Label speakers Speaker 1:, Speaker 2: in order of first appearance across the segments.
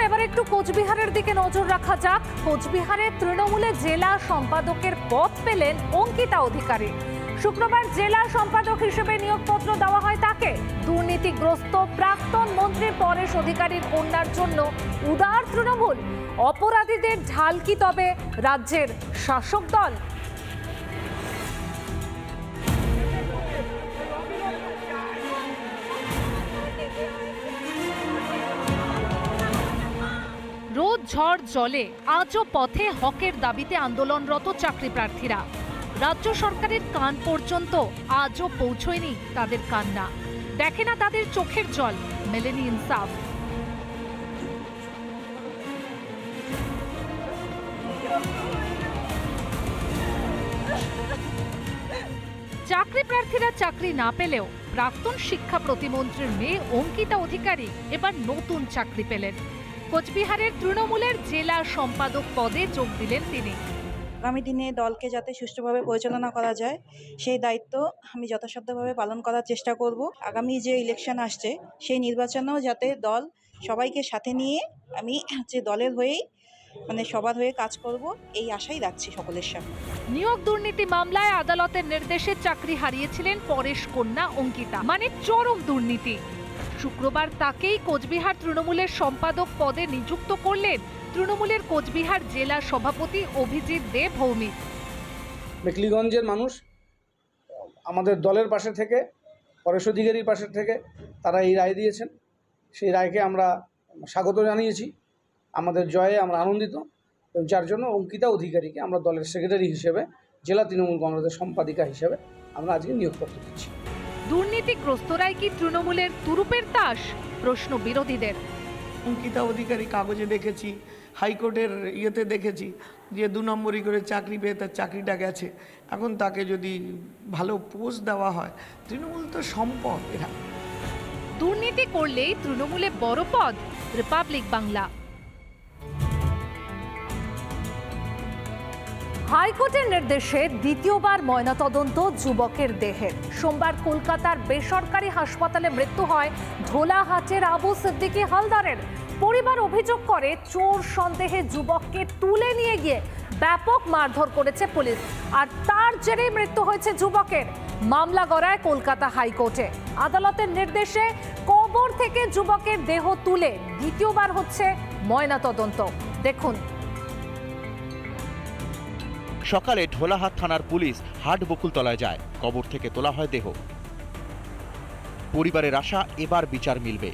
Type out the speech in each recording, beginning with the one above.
Speaker 1: এবার একটু কোচবিহারের দিকে নজর রাখা যাক। কোচবিহারে তৃণমূলে জেলা সম্পাদকের পদ পেলেন অঙ্কিতা অধিকারী। শুক্রবার জেলা সম্পাদক হিসেবে নিয়োগপত্র দেওয়া হয় তাকে। দুর্নীতিগ্রস্ত প্রাক্তন মন্ত্রী পরেশ অধিকারীর কন্যার জন্য উদার তৃণমূল। অপরাধীদের ঢাল কি তবে রাজ্যের শাসক দল? রোদ ঝড় জলে আজও পথে হকের দাবিতে আন্দোলনরত চাকরি প্রার্থীরা। রাজ্য সরকারের কান পর্যন্ত আজও পৌঁছয়নি তাদের কান্না, দেখে না তাদের চোখের জল, মেলেনি ইনসাফ। চাকরি প্রার্থীরা চাকরি না পেলেও প্রাক্তন শিক্ষা প্রতিমন্ত্রীর মেয়ে অঙ্কিতা অধিকারী এবার নতুন চাকরি পেলেন। কোচবিহারের তৃণমূলের জেলা সম্পাদক পদে যোগ দিলেন তিনি।
Speaker 2: আগামী দিনে দলকে যাতে সুষ্ঠুভাবে পরিচালনা করা যায় সেই দায়িত্ব আমি যথাসাধ্যভাবে পালন করার চেষ্টা করব। আগামী যে ইলেকশন আসছে সেই নির্বাচনেও যাতে দল সবাইকে সাথে নিয়ে আমি দলের হয়েই সবার হয়ে কাজ করব, এই আশাই রাখছি সকলের সামনে।
Speaker 1: নিয়োগ দুর্নীতি মামলায় আদালতের নির্দেশে চাকরি হারিয়েছিলেন পরেশ কন্যা অঙ্কিতা, চরম দুর্নীতি। শুক্রবার তাকেই কোচবিহার তৃণমূলের সম্পাদক পদে নিযুক্ত করলেন তৃণমূলের কোচবিহার জেলা সভাপতি অভিজিৎ দে ভৌমিক।
Speaker 3: মেখলিগঞ্জের মানুষ আমাদের দলের পাশে থেকে, পরেশ অধিকারীর পাশে থেকে তারা এই রায় দিয়েছেন। সেই রায়কে আমরা স্বাগত জানিয়েছি। আমাদের জয়ে আমরা আনন্দিত, যার জন্য অঙ্কিতা অধিকারীকে আমরা দলের সেক্রেটারি হিসেবে, জেলা তৃণমূল কংগ্রেসের সম্পাদিকা হিসেবে আমরা আজকে নিয়োগপত্র দিচ্ছি।
Speaker 1: দুর্নীতিগ্রস্তরাই কি তৃণমূলের তুরুপের তাস? প্রশ্ন বিরোধীদের।
Speaker 4: অঙ্কিতা অধিকারী কাগজে দেখেছি, হাইকোর্টের ইয়েতে দেখেছি যে 2 নম্বরই করে চাকরি পেয়ে তার চাকরিটা গেছে। এখন তাকে যদি ভালো পোস্ট দেওয়া হয়, তৃণমূল তো সম্পদ। এরা
Speaker 1: দুর্নীতি করলেই তৃণমূলে বড় পদ। রিপাবলিক বাংলা। হাইকোর্টের নির্দেশে দ্বিতীয়বার ময়নাতদন্ত যুবকের দেহের। সোমবার কলকাতার বেসরকারি হাসপাতালে মৃত্যু হয় ধোলাহাটের আবু সিদ্দিকী হালদারের। পরিবার অভিযোগ করে চোর সন্দেহে যুবককে তুলে নিয়ে গিয়ে ব্যাপক মারধর করেছে পুলিশ, আর তার জেরেই মৃত্যু হয়েছে যুবকের। মামলা গড়ায় কলকাতা হাইকোর্টে। আদালতের নির্দেশে কবর থেকে যুবকের দেহ তুলে দ্বিতীয়বার হচ্ছে ময়নাতদন্ত। দেখুন।
Speaker 5: সকালে ঢোলাহাট থানার পুলিশ হাট বকুলতলায় যায়, কবর থেকে তোলা হয় দেহ। পরিবারের আশা এবার বিচার মিলবে।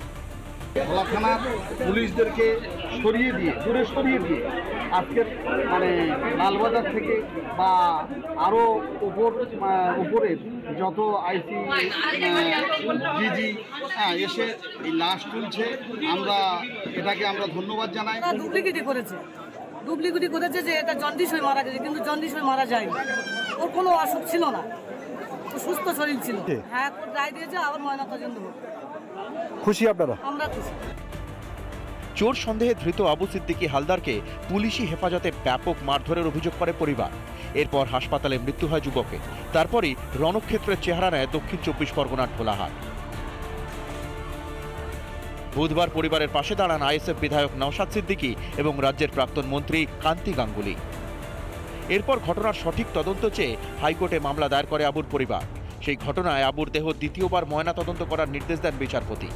Speaker 6: ঢোলা থানার পুলিশদেরকে দূরে সরিয়ে দিয়ে আজকের লালবাজার থেকে বা আরও উপরের যত আইসি ডিজি এসে এই লাশ তুলছে, এটাকে আমরা ধন্যবাদ জানাই।
Speaker 7: ডুপ্লিকেটি করেছে যে এটা জন্ডিস হয়ে মারা গেছে, কিন্তু জন্ডিস হয়ে মারা যায়নি। ওর কোনো অসুখ ছিল না, ও সুস্থ শরীর ছিল। হ্যাঁ, রায় দিয়েছে, আবার ময়নাতদন্ত হোক।
Speaker 6: খুশি আপনারা?
Speaker 7: আমরা খুশি।
Speaker 5: চোর সন্দেহে ধৃত আবু সিদ্দিকী হালদারকে পুলিশি হেফাজতে ব্যাপক মারধরের অভিযোগ করে পরিবার। এরপর হাসপাতালে মৃত্যু হয় যুবকের। তারপরই রণক্ষেত্রের চেহারা নেয় দক্ষিণ 24 পরগনার ঢোলাহাট। বুধবার পরিবারের পাশে দাঁড়ান আইএসএফ বিধায়ক নওশাদ সিদ্দিকী এবং রাজ্যের প্রাক্তন মন্ত্রী কান্তি গাঙ্গুলি। এরপর ঘটনার সঠিক তদন্ত চেয়ে হাইকোর্টে মামলা দায়ের করে আবুর পরিবার। সেই ঘটনায় আবুর দেহ দ্বিতীয়বার ময়না তদন্ত করার নির্দেশ দেন বিচারপতি।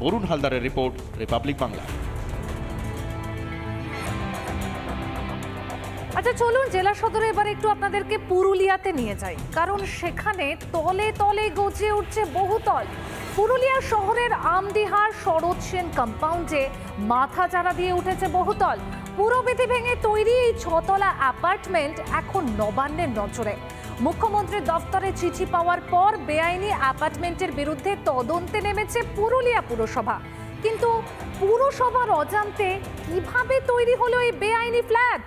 Speaker 5: অরুণ হালদারের রিপোর্ট, রিপাবলিক বাংলা।
Speaker 1: আচ্ছা, চলুন জেলা সদরে এবার একটু আপনাদেরকে পুরুলিয়াতে নিয়ে যাই, কারণ সেখানে তলে তলে গজিয়ে উঠছে বহুতল। পুরুলিয়া শহরের আমদিহার শরৎ সেন কম্পাউন্ডে মাথা চাড়া দিয়ে উঠেছে বহুতল। পুরবিধি ভেঙে তৈরি এই 6 তলা অ্যাপার্টমেন্ট এখন নবান্নের নজরে। মুখ্যমন্ত্রীর দফতরে চিঠি পাওয়ার পর বেআইনি অ্যাপার্টমেন্টের বিরুদ্ধে তদন্তে নেমেছে পুরুলিয়া পুরসভা। কিন্তু পুরসভার অজান্তে কিভাবে তৈরি হলো এই বেআইনি ফ্ল্যাট?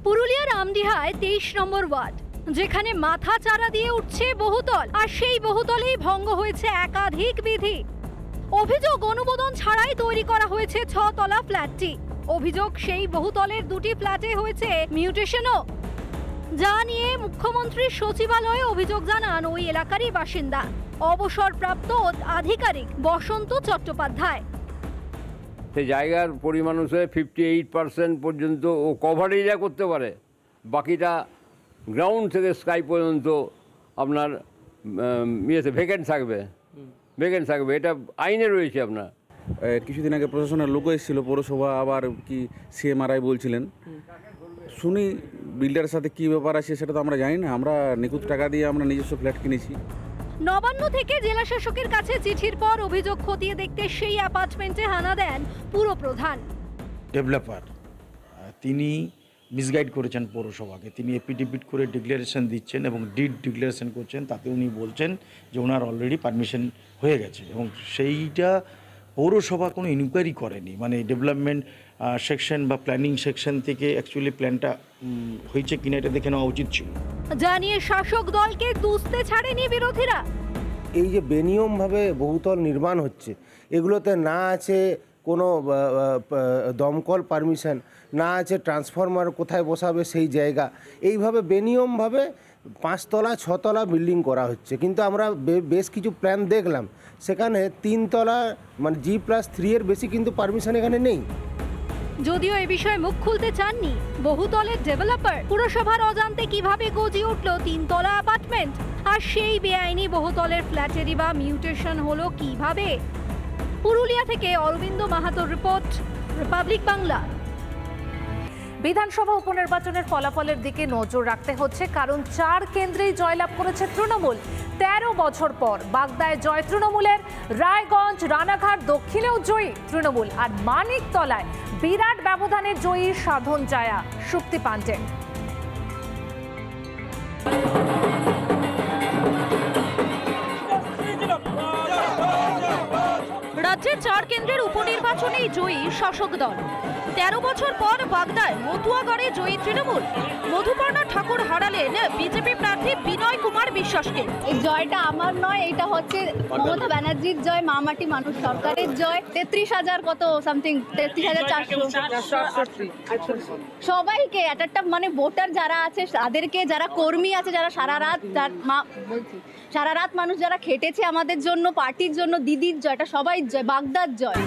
Speaker 8: পুরুলিয়ার আমদিহায় 23 নম্বর ওয়ার্ড, যেখানে মাথা চাড়া দিয়ে উঠছে বহুতল, আর সেই বহুতলেই ভঙ্গ হয়েছে একাধিক বিধি। অভিযোগ অনুমোদন ছাড়াই তৈরি করা হয়েছে 6 তলা ফ্ল্যাটটি। অভিযোগ সেই বহুতলের 2টি ফ্ল্যাটে হয়েছে মিউটেশনও। যা নিয়ে মুখ্যমন্ত্রীর সচিবালয়ে অভিযোগ জানান ওই এলাকারই বাসিন্দা অবসরপ্রাপ্ত আধিকারিক বসন্ত চট্টোপাধ্যায়।
Speaker 9: সেই জায়গার পরিমাণ অনুসারে 58% পর্যন্ত ও কভার এরিয়া করতে পারে, বাকিটা গ্রাউন্ড থেকে স্কাই পর্যন্ত আপনার ভ্যাকেন্ট থাকবে, এটা আইনে রয়েছে। আপনার
Speaker 6: কিছুদিন আগে প্রশাসনের লোক এসেছিল পৌরসভা, আবার কি সিএমআরআই বলছিলেন, শুনি বিল্ডারের সাথে কী ব্যাপার আছে সেটা তো আমরা জানি না। আমরা নিখুঁত টাকা দিয়ে আমরা নিজস্ব ফ্ল্যাট কিনেছি।
Speaker 8: নবান্ন থেকে জেলা শাসকের কাছে চিঠির পর অভিযোগ খতিয়ে দেখতে সেই অ্যাপার্টমেন্টে হানা দেন পুরপ্রধান।
Speaker 10: ডেভেলপার তিনি মিসগাইড করেছেন পৌরসভাকে, তিনি এপিডিপিট করে ডিক্লারেশন দিচ্ছেন এবং ডিড ডিক্লারেশন করছেন, তাতে উনি বলছেন যে ওনার অলরেডি পারমিশন হয়ে গেছে এবং সেইটা পৌরসভা কোনো ইনকোয়ারি করেনি, মানে ডেভেলপমেন্ট সেকশন বা প্ল্যানিং সেকশন থেকে অ্যাকচুয়ালি প্ল্যানটা হয়েছে কিনা এটা দেখে নেওয়া উচিত ছিল।
Speaker 8: জানিয়ে শাসক দলকে দুষতে ছাড়েনি বিরোধীরা।
Speaker 11: এই যে বেনিয়মভাবে বহুতল নির্মাণ হচ্ছে, এগুলোতে না আছে কোনো দমকল পারমিশন, না আছে ট্রান্সফরমার কোথায় বসাবে সেই জায়গা, এইভাবে বেনিয়মভাবে 5 তলা 6 তলা বিল্ডিং করা হচ্ছে। কিন্তু আমরা বেশ কিছু প্ল্যান দেখলাম, সেখানে 3 তলা মানে G+3 এর বেশি কিন্তু পারমিশন এখানে নেই।
Speaker 8: যদিও এ বিষয়ে মুখ খুলতে চাননি বহুতলের ডেভেলপার। পুরসভার অজান্তে কিভাবে গজিয়ে উঠল 3 তলা অ্যাপার্টমেন্ট, আর সেই বেআইনি বহুতলের ফ্ল্যাটেরই বা মিউটেশন হলো কিভাবে? পুরুলিয়া থেকে অরবিন্দ মাহাতোর রিপোর্ট, রিপাবলিক বাংলা।
Speaker 1: বিধানসভা উপনির্বাচনের ফলাফলের দিকে নজর রাখতে হচ্ছে, কারণ 4 কেন্দ্রেই জয়লাভ করেছে তৃণমূল। 13 বছর পর বাগদায় জয় তৃণমূলের, রায়গঞ্জ, রানাঘাট দক্ষিণেও জয়ী তৃণমূল, আর মানিকতলায় বিরাট ব্যবধানে জয়ী সাধন জায়া শুক্তি পাণ্ডে।
Speaker 8: রাজ্যের 4 কেন্দ্রের উপনির্বাচনেই জয়ী শাসক দল। 13 বছর পর বাগদায় মতুয়াগড়ে জয়ী তৃণমূল। মধুপর্ণা ঠাকুর হারালেন বিজেপি প্রার্থী বিনয় কুমার বিশ্বাসকে।
Speaker 12: এই জয়টা আমার নয়, এটা হচ্ছে মমতা ব্যানার্জির জয়, মামাটি মানুষ সরকারের জয়। 33,000 কত সামথিং, 33,400 সবাইকে একটা মানে ভোটার যারা আছে তাদেরকে, যারা কর্মী আছে, যারা সারা রাত মানুষ যারা খেটেছে আমাদের জন্য, পার্টির জন্য, দিদির জয়, এটা সবাই জয়, বাগদার জয়।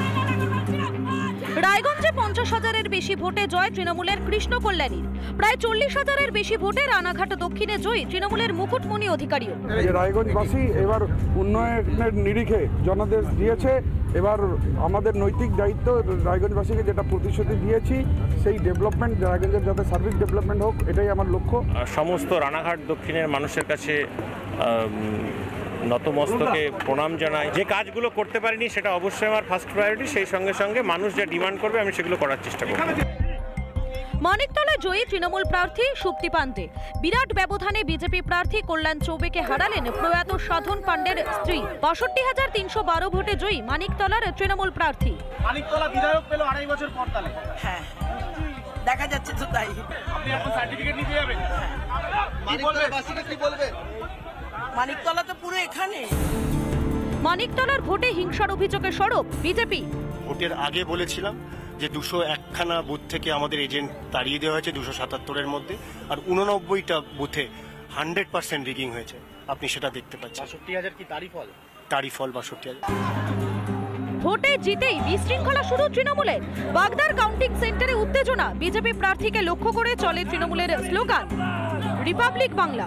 Speaker 8: রায়গঞ্জে 50,000-এর বেশি ভোটে জয় তৃণমূলের কৃষ্ণ কল্যাণীর। প্রায় 40,000-এর বেশি ভোটে রানাঘাট দক্ষিণে জয়ী তৃণমূলের মুকুটমণি অধিকারীও।
Speaker 6: রায়গঞ্জবাসী এবার উন্নয়নের নিরিখে জনাদেশ দিয়েছে। এবার আমাদের নৈতিক দায়িত্ব রায়গঞ্জবাসীকে যেটা প্রতিশ্রুতি দিয়েছি, সেই ডেভেলপমেন্ট, রায়গঞ্জের যাতে সার্ভিস ডেভেলপমেন্ট হোক, এটাই আমার লক্ষ্য।
Speaker 13: সমস্ত রানাঘাট দক্ষিণের মানুষের কাছে নতমস্তকে প্রণাম জানাই। যে কাজগুলো করতে পারিনি সেটা অবশ্যই আমার ফার্স্ট প্রায়োরিটি, সেই সঙ্গে সঙ্গে মানুষ যা ডিমান্ড করবে আমি সেগুলো করার চেষ্টা করব।
Speaker 8: মানিকতলায় জয়ী তৃণমূল প্রার্থী শুক্তি পাণ্ডে। বিরাট ব্যবধানে বিজেপি প্রার্থী কল্যাণ চৌবেকে হারালেন প্রয়াত সাধন পাণ্ডের স্ত্রী। 62,312 ভোটে জয়ী মানিকতলার তৃণমূল প্রার্থী।
Speaker 3: মানিকতলা বিধায়ক পেল 2.5 বছর পর তালে।
Speaker 7: হ্যাঁ, দেখা যাচ্ছে তো তাই।
Speaker 3: আপনি এখন সার্টিফিকেট নিতে যাবেন?
Speaker 7: মানিকতলাবাসীকে কি বলবেন? মানিকতলা তো পুরো এখানে।
Speaker 8: মানিকতলার ভোটে হিংসার অভিযোগে সরব বিজেপি।
Speaker 14: ভোটের আগে বলেছিলাম যে 201খানা বুথ থেকে আমাদের এজেন্ট তাড়িয়ে দেওয়া হয়েছে 277-এর মধ্যে, আর 89টা বুথে 100% রিগিং হয়েছে। আপনি সেটা দেখতে পাচ্ছেন।
Speaker 3: 62,000 কি তারই ফল?
Speaker 14: 62,000।
Speaker 8: ভোটে জিতেই বিশৃঙ্খলা শুরু তৃণমূলের। বাগদার কাউন্টিং সেন্টারে উত্তেজনা। বিজেপি প্রার্থীকে লক্ষ্য করে চলে তৃণমূলের স্লোগান, রিপাবলিক বাংলা।